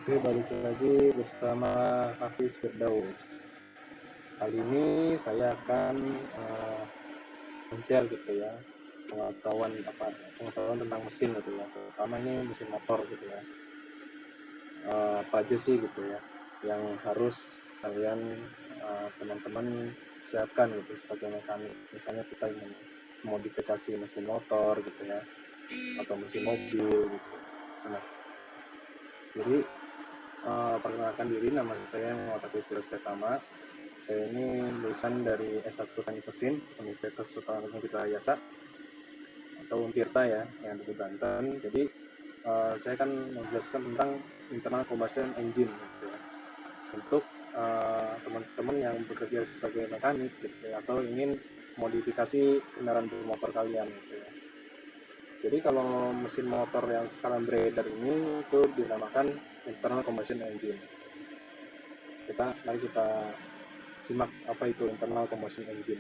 Oke, balik lagi bersama Hafiz Firdaus. Kali ini saya akan men-share gitu ya pengetahuan tentang mesin gitu ya, terutama ini mesin motor gitu ya. Apa aja sih gitu ya yang harus kalian teman-teman siapkan gitu sebagai mekanik. Misalnya kita ingin modifikasi mesin motor gitu ya, atau mesin mobil gitu. Nah, jadi perkenalkan diri, nama saya Muhammad Hafiz Firdaus Pertama. Saya ini lulusan dari S1 Teknik Mesin Universitas Sultan Hasanuddin Yasa atau Untirta ya, yang di Banten. Jadi saya akan menjelaskan tentang internal combustion engine gitu ya. Untuk teman-teman yang bekerja sebagai mekanik gitu ya, atau ingin modifikasi kendaraan bermotor kalian gitu ya. Jadi kalau mesin motor yang sekarang beredar ini itu dinamakan internal combustion engine. Mari kita simak apa itu internal combustion engine.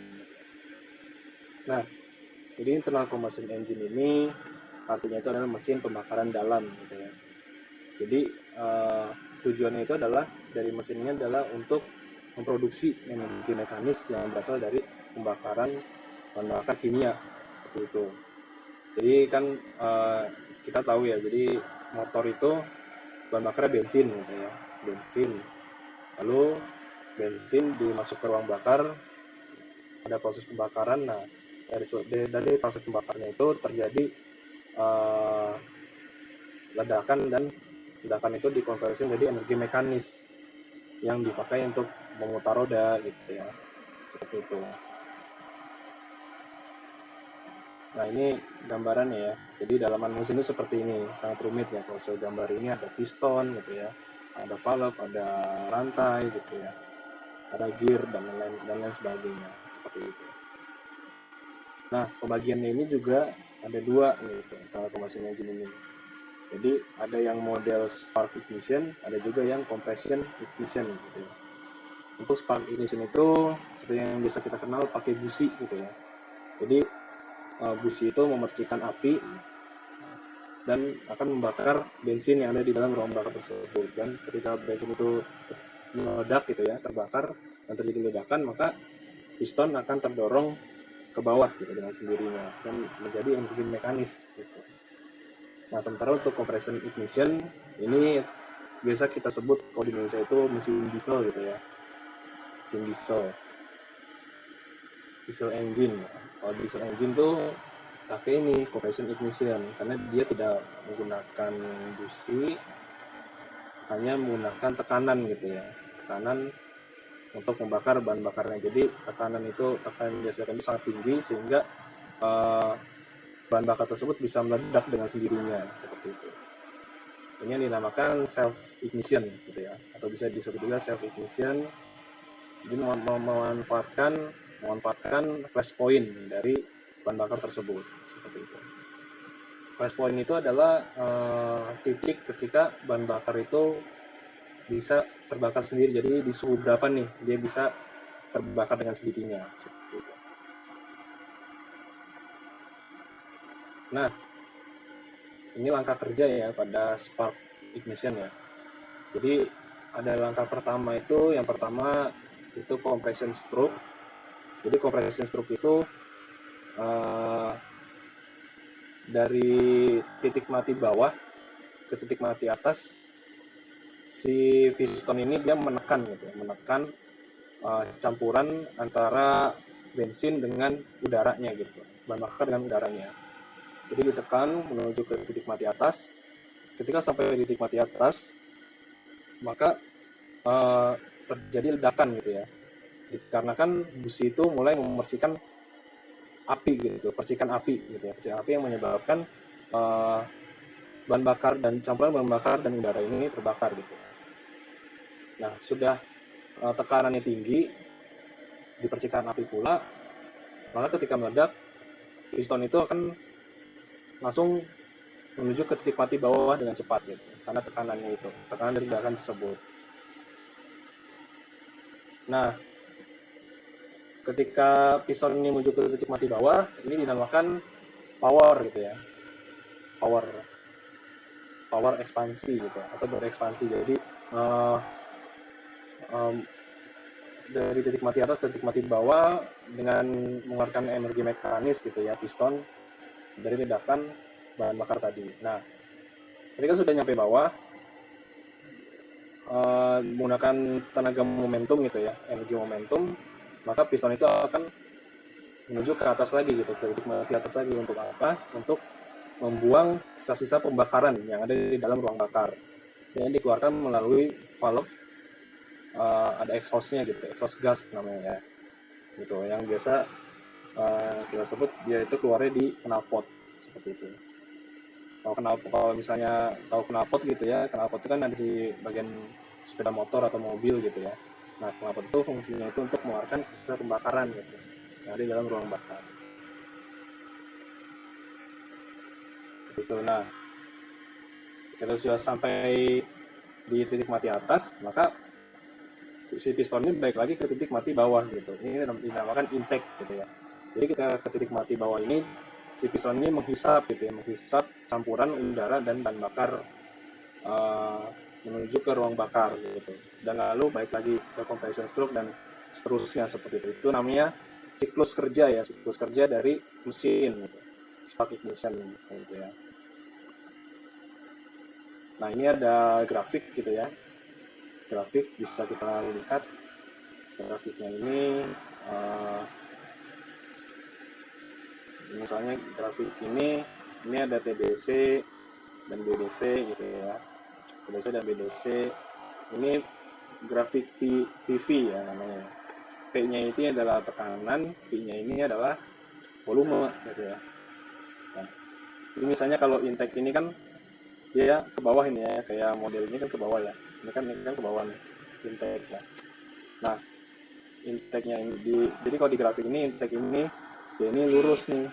Nah, jadi internal combustion engine ini artinya itu adalah mesin pembakaran dalam gitu ya. Jadi tujuannya itu adalah dari mesinnya adalah untuk memproduksi energi mekanis yang berasal dari pembakaran bahan bakar kimia seperti itu. Jadi kan kita tahu ya, jadi motor itu bahan bakarnya bensin gitu ya, bensin. Lalu bensin dimasuk ke ruang bakar, ada proses pembakaran. Nah, dari proses pembakarnya itu terjadi ledakan, dan ledakan itu dikonversi menjadi energi mekanis yang dipakai untuk memutar roda gitu ya, seperti itu. Nah, ini gambarannya ya. Jadi dalaman mesin itu seperti ini, sangat rumit ya. Kalau saya gambar ini ada piston gitu ya, ada valve, ada rantai gitu ya, ada gear dan lain sebagainya, seperti itu. Nah, pembagiannya ini juga ada dua gitu, internal combustion engine ini. Jadi ada yang model spark ignition, ada juga yang compression ignition gitu ya. Untuk spark ignition itu seperti yang bisa kita kenal pakai busi gitu ya. Jadi busi itu memercikan api dan akan membakar bensin yang ada di dalam ruang bakar tersebut. Dan ketika bensin itu meledak gitu ya, terbakar dan terjadi ledakan, maka piston akan terdorong ke bawah gitu dengan sendirinya dan menjadi energi mekanis gitu. Nah, sementara untuk compression ignition ini biasa kita sebut kalau di Indonesia itu mesin diesel gitu ya, mesin diesel engine. Kalau diesel engine tuh pakai ini compression ignition karena dia tidak menggunakan busi, hanya menggunakan tekanan gitu ya, tekanan untuk membakar bahan bakarnya. Jadi tekanan biasanya itu sangat tinggi sehingga bahan bakar tersebut bisa meledak dengan sendirinya seperti itu. Ini yang dinamakan self ignition gitu ya, atau bisa disebut juga self ignition. Jadi memanfaatkan flash point dari bahan bakar tersebut seperti itu. Flash point itu adalah titik ketika bahan bakar itu bisa terbakar sendiri. Jadi di suhu berapa nih dia bisa terbakar dengan sendirinya seperti itu. Nah, ini langkah kerja ya pada spark ignition ya. Jadi ada langkah pertama itu, yang pertama itu compression stroke. Jadi compression stroke itu dari titik mati bawah ke titik mati atas, si piston ini dia menekan gitu ya, menekan campuran antara bensin dengan udaranya gitu, bahan bakar dengan udaranya. Jadi ditekan menuju ke titik mati atas. Ketika sampai di titik mati atas, maka terjadi ledakan gitu ya. Dikarenakan busi itu mulai memercikan api gitu, percikan api gitu ya, percikan api yang menyebabkan bahan bakar dan campuran bahan bakar dan udara ini terbakar gitu. Nah, sudah tekanannya tinggi, di percikan api pula, maka ketika meledak, piston itu akan langsung menuju ke titik mati bawah dengan cepat gitu, karena tekanan dari ledakan tersebut. Nah, ketika piston ini menuju ke titik mati bawah, ini dinamakan power gitu ya, power. power ekspansi gitu atau berekspansi. Jadi uh, um, dari titik mati atas ke titik mati bawah dengan mengeluarkan energi mekanis gitu ya, piston dari ledakan bahan bakar tadi. Nah, ketika sudah nyampe bawah, menggunakan tenaga momentum gitu ya, energi momentum, maka piston itu akan menuju ke atas lagi gitu, ke titik mati atas lagi. Untuk apa? Untuk membuang sisa-sisa pembakaran yang ada di dalam ruang bakar dan dikeluarkan melalui valve, ada exhaustnya gitu, exhaust gas namanya ya, gitu, yang biasa kita sebut dia itu keluarnya di knalpot seperti itu. Kalau misalnya tahu knalpot gitu ya, knalpot itu kan ada di bagian sepeda motor atau mobil gitu ya. Nah, knalpot itu fungsinya itu untuk mengeluarkan sisa pembakaran gitu yang ada di dalam ruang bakar. Gitu. Nah, kita sudah sampai di titik mati atas, maka si piston ini balik lagi ke titik mati bawah gitu. Ini dinamakan intake gitu ya. Jadi kita ke titik mati bawah ini, si piston ini menghisap gitu ya, menghisap campuran udara dan bahan bakar menuju ke ruang bakar gitu. Dan lalu balik lagi ke compression stroke dan seterusnya seperti itu. Itu namanya siklus kerja ya, siklus kerja dari mesin gitu. Spark ignition gitu ya. Nah, ini ada grafik gitu ya. Grafik bisa kita lihat grafiknya ini, misalnya grafik ini ada TDC dan BDC gitu ya, TDC dan BDC. Ini grafik PV ya namanya. P-nya itu adalah tekanan, V-nya ini adalah volume gitu ya. Nah, ini misalnya kalau intake ini kan dia ke bawah ini ya, kayak model ini kan ke bawah ya, ini kan ke bawah nih intake ya. Nah, intake-nya ini jadi kalau di grafik ini intake ini dia ini lurus nih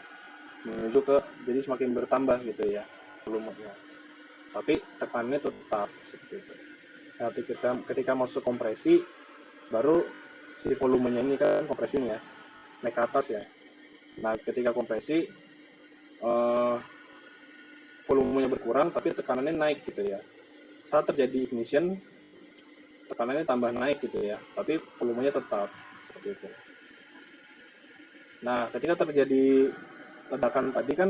menuju ke, jadi semakin bertambah gitu ya volumenya, tapi tekanannya tetap seperti itu. Nah, ketika masuk kompresi baru si volumenya ini kan kompresinya naik ke atas ya. Nah, ketika kompresi volumenya berkurang tapi tekanannya naik gitu ya. Saat terjadi ignition tekanannya tambah naik gitu ya, tapi volumenya tetap seperti itu. Nah, ketika terjadi ledakan tadi kan,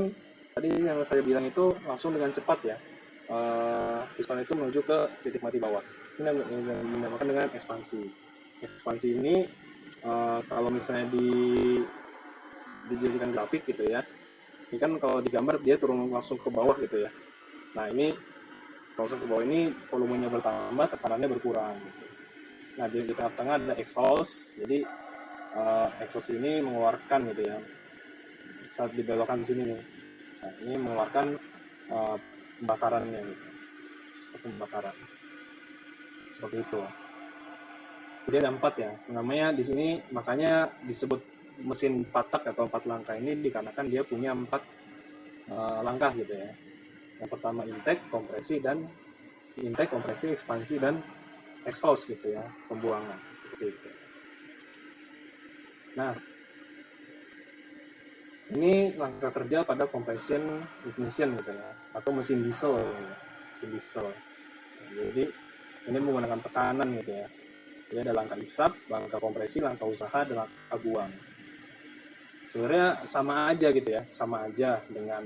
tadi yang saya bilang itu langsung dengan cepat ya, piston itu menuju ke titik mati bawah. Ini yang dinamakan dengan ekspansi. Ekspansi ini kalau misalnya dijadikan grafik gitu ya, ini kan kalau digambar dia turun langsung ke bawah gitu ya. Nah, ini langsung ke bawah ini volumenya bertambah, tekanannya berkurang gitu. Nah, di tengah-tengah ada exhaust, jadi exhaust ini mengeluarkan gitu ya, saat dibelokkan sini nih. Nah, ini mengeluarkan pembakarannya gitu, pembakaran seperti itu. Jadi ada 4 ya, namanya di sini makanya disebut mesin 4 tak atau 4 langkah ini dikarenakan dia punya 4 langkah gitu ya. Yang pertama intake, kompresi, ekspansi dan exhaust gitu ya, pembuangan seperti itu. Nah, ini langkah kerja pada compression ignition gitu ya, atau mesin diesel gitu ya. Mesin diesel. Jadi ini menggunakan tekanan gitu ya. Jadi ada langkah isap, langkah kompresi, langkah usaha, dan langkah buang. Sebenarnya sama aja gitu ya, sama aja dengan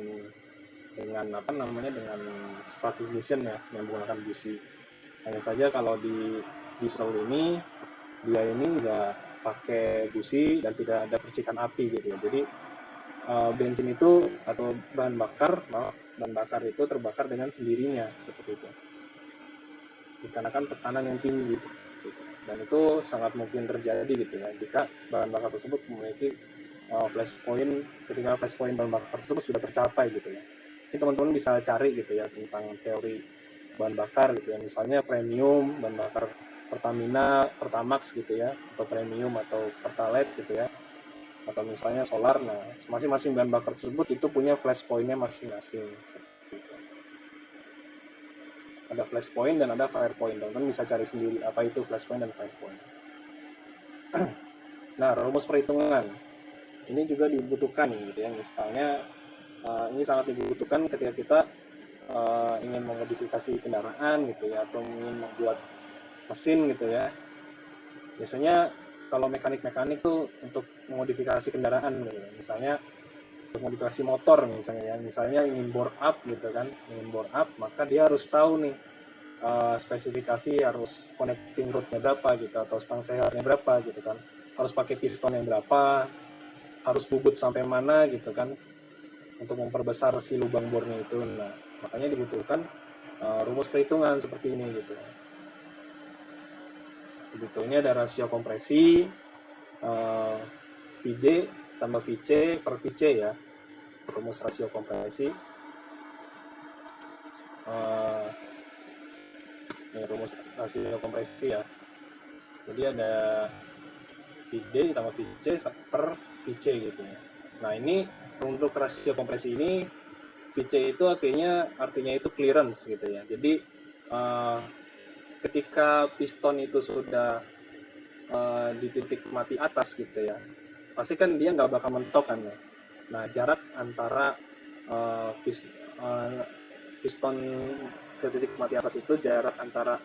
apa namanya, dengan spark ignition ya, yang menggunakan busi. Hanya saja kalau di diesel ini dia ini nggak pakai busi dan tidak ada percikan api gitu ya. Jadi bensin itu atau bahan bakar itu terbakar dengan sendirinya seperti itu, dikarenakan tekanan yang tinggi gitu. Dan itu sangat mungkin terjadi gitu ya jika bahan bakar tersebut memiliki flash point, ketika flash point bahan bakar tersebut sudah tercapai gitu ya. Ini teman-teman bisa cari gitu ya tentang teori bahan bakar gitu ya, misalnya premium, bahan bakar Pertamina, Pertamax gitu ya, atau premium atau Pertalite gitu ya, atau misalnya solar. Nah, masing-masing bahan bakar tersebut itu punya flash point-nya masing-masing. Ada flash point dan ada fire point. Teman-teman bisa cari sendiri apa itu flash point dan fire point. Nah, rumus perhitungan ini juga dibutuhkan gitu ya. Misalnya ini sangat dibutuhkan ketika kita ingin memodifikasi kendaraan gitu ya, atau ingin membuat mesin gitu ya. Biasanya kalau mekanik-mekanik tuh untuk memodifikasi kendaraan gitu ya. Misalnya untuk modifikasi motor misalnya ingin bore up gitu kan, ingin bore up, maka dia harus tahu nih spesifikasi, harus connecting rodnya berapa gitu, atau stang sehernya berapa gitu kan, harus pakai piston yang berapa, harus bubut sampai mana gitu kan, untuk memperbesar si lubang bornya itu. Nah, makanya dibutuhkan rumus perhitungan seperti ini gitu. Begitu, ini ada rasio kompresi, VD tambah VC per VC ya, rumus rasio kompresi. Ini rumus rasio kompresi ya. Jadi ada VD tambah VC per VC gitu ya. Nah, ini untuk rasio kompresi ini, VC itu artinya itu clearance gitu ya. Jadi ketika piston itu sudah di titik mati atas gitu ya, pasti kan dia nggak bakal mentok kan ya. Nah, jarak antara piston ke titik mati atas itu, jarak antara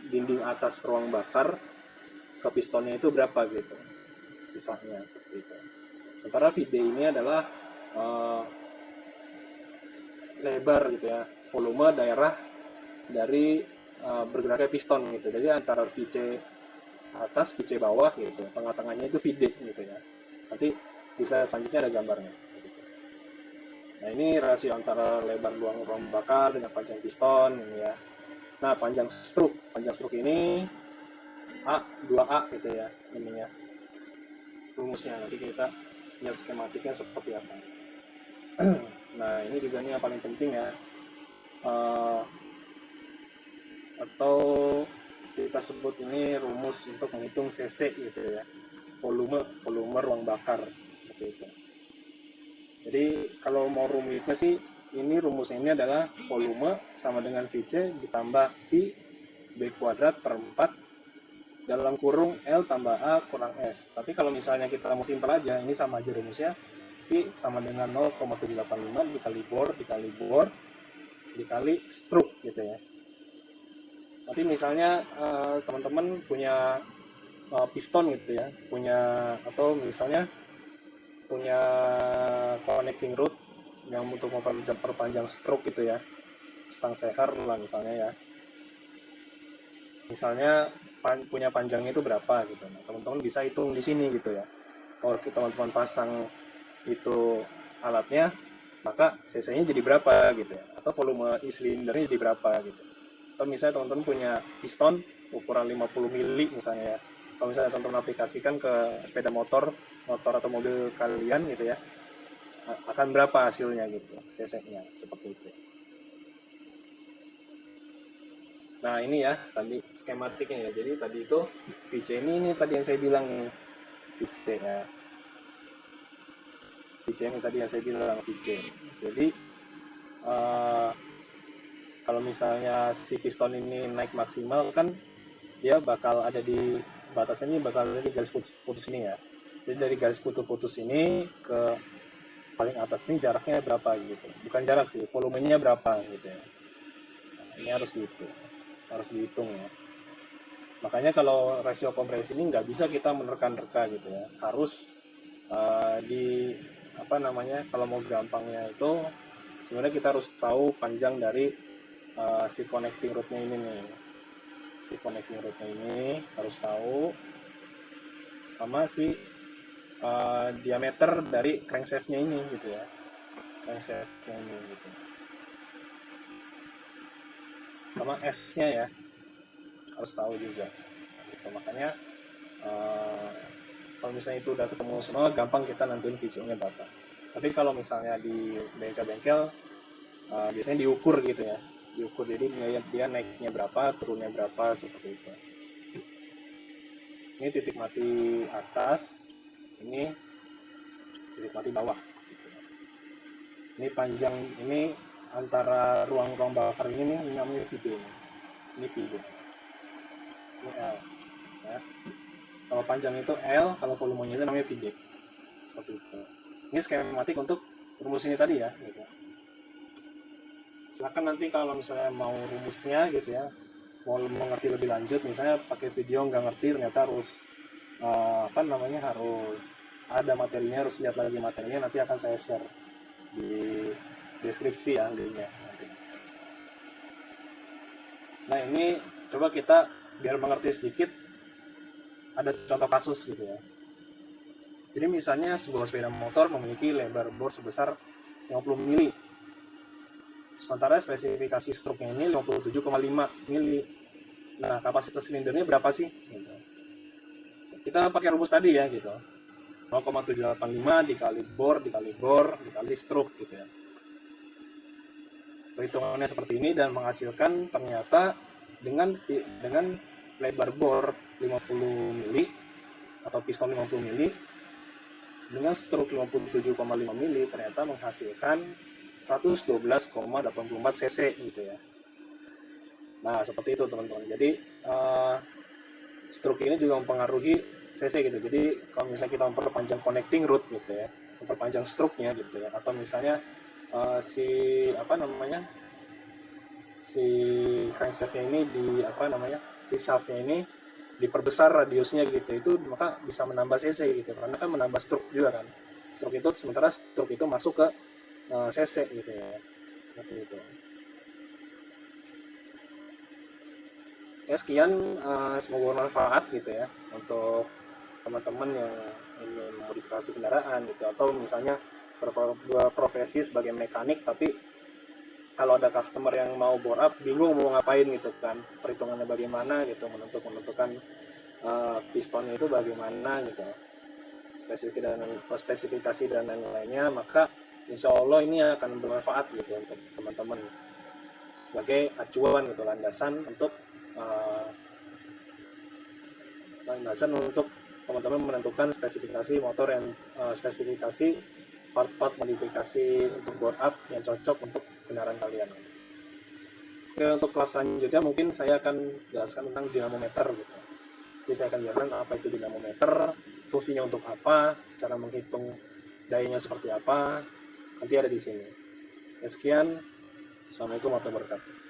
dinding atas ruang bakar ke pistonnya itu berapa gitu, sisanya seperti itu. Sementara VD ini adalah lebar gitu ya, volume daerah dari bergeraknya piston gitu. Jadi antara VC atas, VC bawah gitu, tengah-tengahnya itu VD gitu ya. Nanti bisa selanjutnya ada gambarnya gitu. Nah, ini rasio antara lebar ruang bakar dengan panjang piston ini ya. Nah, panjang stroke ini A 2A gitu ya, ininya rumusnya. Nanti kita lihat skematiknya seperti apa. Nah, ini juga nih yang paling penting ya, atau kita sebut ini rumus untuk menghitung CC gitu ya, volume ruang bakar seperti itu. Jadi kalau mau rumitnya sih, ini rumusnya ini adalah volume sama dengan VC ditambah I B kuadrat per 4 dalam kurung L tambah A kurang S. Tapi kalau misalnya kita mau simpel aja, ini sama aja rumusnya, V sama dengan 0,785 dikali bor dikali stroke gitu ya. Nanti misalnya teman-teman punya piston gitu ya, atau misalnya punya connecting rod yang untuk memperpanjang stroke gitu ya, stang seher lah misalnya ya. Misalnya punya panjangnya itu berapa gitu. Nah, teman-teman bisa hitung di sini gitu ya. Kalau teman-teman pasang itu alatnya, maka cc-nya jadi berapa gitu ya, atau volume silindernya jadi berapa gitu. Atau misalnya teman-teman punya piston ukuran 50 mili misalnya ya. Kalau misalnya teman-teman aplikasikan ke sepeda motor atau mobil kalian gitu ya, akan berapa hasilnya gitu, cc-nya seperti itu. Nah, ini ya tadi skematiknya ya. Jadi tadi itu VC ini tadi yang saya bilang nih, VC ya. VC ini tadi yang saya bilang VC. Jadi kalau misalnya si piston ini naik maksimal kan, dia bakal ada di batasnya, ini bakal ada di garis putus ini ya. Jadi dari garis putus ini ke paling atas ini jaraknya berapa gitu. Bukan jarak sih, volumenya berapa gitu ya. Nah, ini harus dihitung ya. Makanya kalau rasio kompresi ini nggak bisa kita menerka-nerka gitu ya. Harus kalau mau gampangnya itu sebenarnya kita harus tahu panjang dari si connecting rodnya ini nih. Si connecting rodnya ini harus tahu, sama si diameter dari crankshaftnya ini gitu ya. Crankshaftnya ini gitu. Sama S-nya ya, harus tahu juga gitu. Makanya kalau misalnya itu udah ketemu semua, gampang kita nentuin VC-nya berapa. Tapi kalau misalnya di bengkel-bengkel biasanya diukur gitu ya, jadi dia naiknya berapa, turunnya berapa seperti itu. Ini titik mati atas, ini titik mati bawah gitu. Ini panjang, ini antara ruang bakar ini namanya VD. Ini VD, ini L ya. Kalau panjang itu L, kalau volumenya itu namanya VD seperti itu. Ini skematik untuk rumus ini tadi ya gitu. silakan nanti kalau misalnya mau rumusnya gitu ya, mau mengerti lebih lanjut, misalnya pakai video nggak ngerti ternyata harus harus ada materinya, harus lihat lagi materinya, nanti akan saya share di deskripsi ya linknya nanti. Nah ini coba kita biar mengerti sedikit, ada contoh kasus gitu ya. Jadi misalnya sebuah sepeda motor memiliki lebar bor sebesar 50 mili, sementara spesifikasi struknya ini 57,5 mili. Nah kapasitas silindernya berapa sih? Gitu. Kita pakai rumus tadi ya gitu, 0,785 dikali bor dikali struk gitu ya. Perhitungannya seperti ini dan menghasilkan ternyata dengan lebar bor 50 mili atau piston 50 mili dengan struk 57,5 mili ternyata menghasilkan 112,84 cc gitu ya. Nah seperti itu teman-teman. Jadi struk ini juga mempengaruhi cc gitu. Jadi kalau misalnya kita memperpanjang connecting rod gitu ya, memperpanjang struknya gitu ya, atau misalnya si crankshaftnya ini si shaftnya ini diperbesar radiusnya gitu, itu maka bisa menambah cc gitu, karena kan menambah struk juga kan, struk itu, sementara struk itu masuk ke cc gitu ya, seperti itu. Ya sekian, semoga bermanfaat gitu ya untuk teman-teman yang ingin modifikasi kendaraan gitu, atau misalnya berprofesi sebagai mekanik tapi kalau ada customer yang mau bore up bingung mau ngapain gitu kan, perhitungannya bagaimana gitu, menentukan pistonnya itu bagaimana gitu, spesifikasi dan lain-lainnya, maka insya Allah ini akan bermanfaat gitu untuk teman-teman sebagai acuan gitu, landasan untuk teman-teman menentukan spesifikasi motor yang spesifikasi part-part modifikasi untuk bore up yang cocok untuk kendaraan kalian. Oke, untuk kelas selanjutnya mungkin saya akan jelaskan tentang dinamometer gitu. Jadi saya akan jelaskan apa itu dinamometer, fungsinya untuk apa, cara menghitung dayanya seperti apa, nanti ada di sini. Ya, sekian. Assalamualaikum warahmatullahi wabarakatuh.